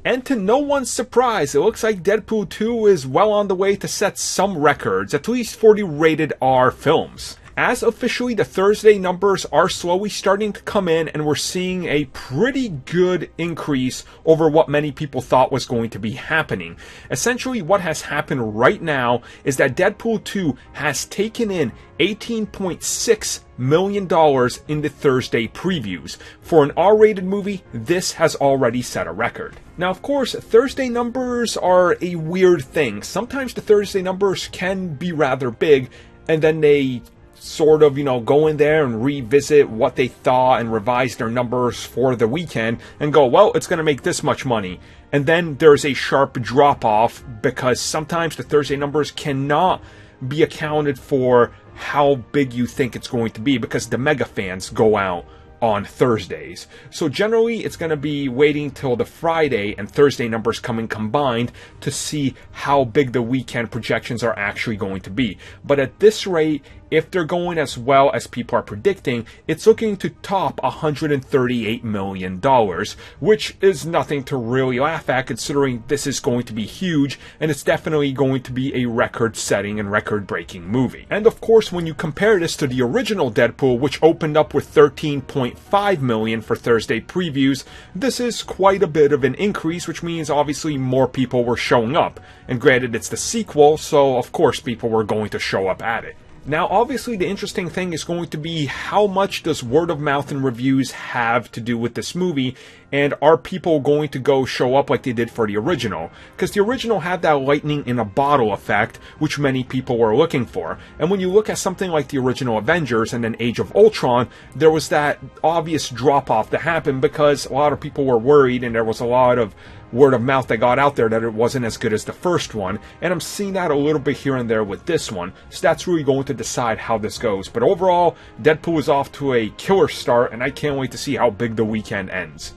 And to no one's surprise, it looks like Deadpool 2 is well on the way to set some records, at least for the rated R films. As officially, the Thursday numbers are slowly starting to come in, and we're seeing a pretty good increase over what many people thought was going to be happening. Essentially, what has happened right now is that Deadpool 2 has taken in $18.6 million in the Thursday previews. For an R-rated movie, this has already set a record. Now, of course, Thursday numbers are a weird thing. Sometimes the Thursday numbers can be rather big, and then they sort of, go in there and revisit what they thought and revise their numbers for the weekend and go, well, it's going to make this much money. And then there's a sharp drop-off because sometimes the Thursday numbers cannot be accounted for how big you think it's going to be because the mega fans go out on Thursdays. So generally, it's going to be waiting till the Friday and Thursday numbers coming combined to see how big the weekend projections are actually going to be. But at this rate, if they're going as well as people are predicting, it's looking to top $138 million, which is nothing to really laugh at considering this is going to be huge, and it's definitely going to be a record-setting and record-breaking movie. And of course, when you compare this to the original Deadpool, which opened up with $13.5 million for Thursday previews, this is quite a bit of an increase, which means obviously more people were showing up. And granted, it's the sequel, so of course people were going to show up at it. Now, obviously, the interesting thing is going to be how much does word of mouth and reviews have to do with this movie, and are people going to go show up like they did for the original? Because the original had that lightning in a bottle effect, which many people were looking for. And when you look at something like the original Avengers and then Age of Ultron, there was that obvious drop-off that happened because a lot of people were worried and there was a lot of word of mouth that got out there that it wasn't as good as the first one, and I'm seeing that a little bit here and there with this one, so that's really going to decide how this goes. But overall, Deadpool is off to a killer start, and I can't wait to see how big the weekend ends.